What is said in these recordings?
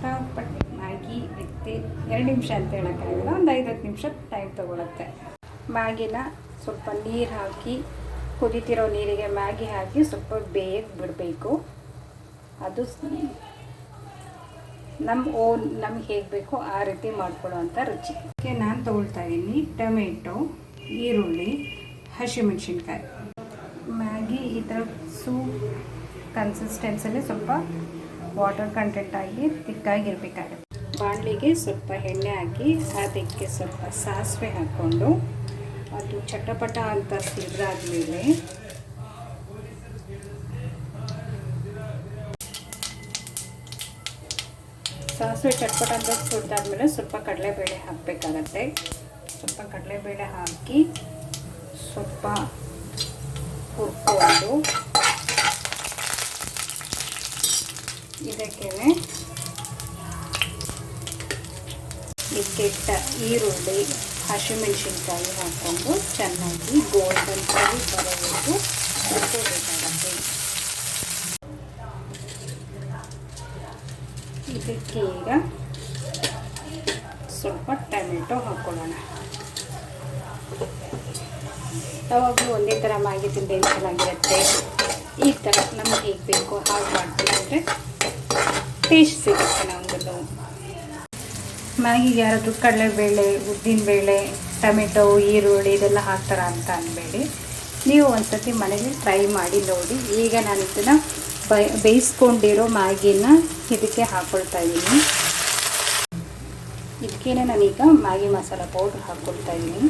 ಫಟಾಫಟ್ Maggi with 2 ನಿಮಿಷ ಅಂತ ಹೇಳೋಕ್ಕಾಗಲ್ಲ, ಒಂದು 5-10 ನಿಮಿಷ ಟೈಮ್ ತೊಗೊಳುತ್ತೆ. ಮ್ಯಾಗಿನ ಸ್ವಲ್ಪ ನೀರು ಹಾಕಿ, ಕುದೀತಿರೋ ನೀರಿಗೆ ಮ್ಯಾಗಿ ಹಾಕಿ ಸ್ವಲ್ಪ ಬೇಯಕ್ಕೆ ಬಿಡಬೇಕು. ಅದು ನಮ್ಗೆ ಹೇಗೆ ಬೇಕೋ ಆ ರೀತಿ ಮಾಡ್ಕೊಳ್ಳೋವಂಥ ರುಚಿ. ಅದಕ್ಕೆ ನಾನು ತೊಗೊಳ್ತಾ ಇದ್ದೀನಿ ಟೊಮೆಟೊ, ಈರುಳ್ಳಿ, ಹಸಿಮೆಣಸಿನ್ಕಾಯಿ. ಮ್ಯಾಗಿ ಈ ಥರ ಸೂಪ್ ಕನ್ಸಿಸ್ಟೆನ್ಸಲ್ಲಿ ಸ್ವಲ್ಪ ವಾಟರ್ ಕಂಟೆಂಟ್ ಆಗಿ ತಿಕ್ಕಾಗಿರ್ಬೇಕಾಗುತ್ತೆ. ಬಾಣಲಿಗೆ ಸ್ವಲ್ಪ ಎಣ್ಣೆ ಹಾಕಿ ಅದಕ್ಕೆ ಸ್ವಲ್ಪ ಸಾಸಿವೆ ಹಾಕ್ಕೊಂಡು ಅದು ಚಟಪಟ ಅಂತ ಸಿಡಿದಾದ್ಮೇಲೆ ಸಾಸಿವೆ ಚಟ್ಪಟ ಅಂತ ಸುರಿದಾದ್ಮೇಲೆ ಸ್ವಲ್ಪ ಕಡಲೆಬೇಳೆ ಹಾಕಬೇಕಾಗತ್ತೆ. ಸ್ವಲ್ಪ ಕಡಲೆಬೇಳೆ ಹಾಕಿ ಸ್ವಲ್ಪ ಹುರ್ಕೊಂಡು ಇದಕ್ಕೆ ಕೆಟ್ಟ ಈರುಳ್ಳಿ, ಹಸಿಮೆಣಸಿನ್ಕಾಯಿ ಹಾಕ್ಕೊಂಡು ಚೆನ್ನಾಗಿ ಗೋಲ್ಡನ್ ಕಲರ್ ಬರೋವರೆಗೂ ಹುರ್ಕೋಬೇಕಾಗತ್ತೆ. ಇದಕ್ಕೆ ಈಗ ಸ್ವಲ್ಪ ಟೊಮೆಟೊ ಹಾಕ್ಕೊಳ್ಳೋಣ. ಯಾವಾಗಲೂ ಒಂದೇ ಥರ ಮ್ಯಾಗಿ ತಿಂದರೆ ಚೆನ್ನಾಗಿರುತ್ತೆ. ಈ ಥರ ನಮ್ಗೆ ಹೇಗೆ ಬೇಕು ಹಾಗೆ ಮಾಡ್ತೀವಿ ಅಂದರೆ ಟೇಸ್ಟ್ ಸಿಗುತ್ತೆ ನಮಗೂ. ಮ್ಯಾಗಿಗೆ ಯಾರಾದರೂ ಕಡಲೆಬೇಳೆ, ಉದ್ದಿನಬೇಳೆ, ಟೊಮೆಟೊ, ಈರುಳ್ಳಿ ಇದೆಲ್ಲ ಹಾಕ್ತಾರ ಅಂತ ಅನ್ಬೇಡಿ. ನೀವು ಒಂದ್ಸತಿ ಮನೇಲಿ ಟ್ರೈ ಮಾಡಿ ನೋಡಿ. ಈಗ ನಾನು ಇದನ್ನು ಬೇಯಿಸ್ಕೊಂಡಿರೋ ಮ್ಯಾಗಿನ ಇದಕ್ಕೆ ಹಾಕ್ಕೊಳ್ತಾ ಇದ್ದೀನಿ. ಇದಕ್ಕೇ ನಾನೀಗ ಮ್ಯಾಗಿ ಮಸಾಲ ಪೌಡ್ರ್ ಹಾಕ್ಕೊಳ್ತಾ ಇದ್ದೀನಿ.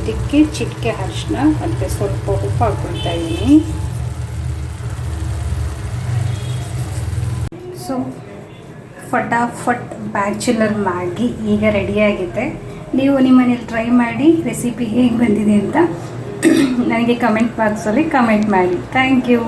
ಇದಕ್ಕೆ ಚಿಟಿಕೆ ಅರಿಶಿನ ಮತ್ತು ಸ್ವಲ್ಪ ಉಪ್ಪು ಹಾಕ್ಕೊಳ್ತಾ ಇದ್ದೀನಿ. ಸೊ ಫಟಾಫಟ್ ಬ್ಯಾಚುಲರ್ ಮ್ಯಾಗಿ ಈಗ ರೆಡಿಯಾಗಿದೆ. ನೀವು ನಿಮ್ಮ ಮನೇಲಿ ಟ್ರೈ ಮಾಡಿ ರೆಸಿಪಿ ಹೇಗೆ ಬಂದಿದೆ ಅಂತ ನನಗೆ ಕಮೆಂಟ್ ಬಾಕ್ಸಲ್ಲಿ ಕಮೆಂಟ್ ಮಾಡಿ. Thank you.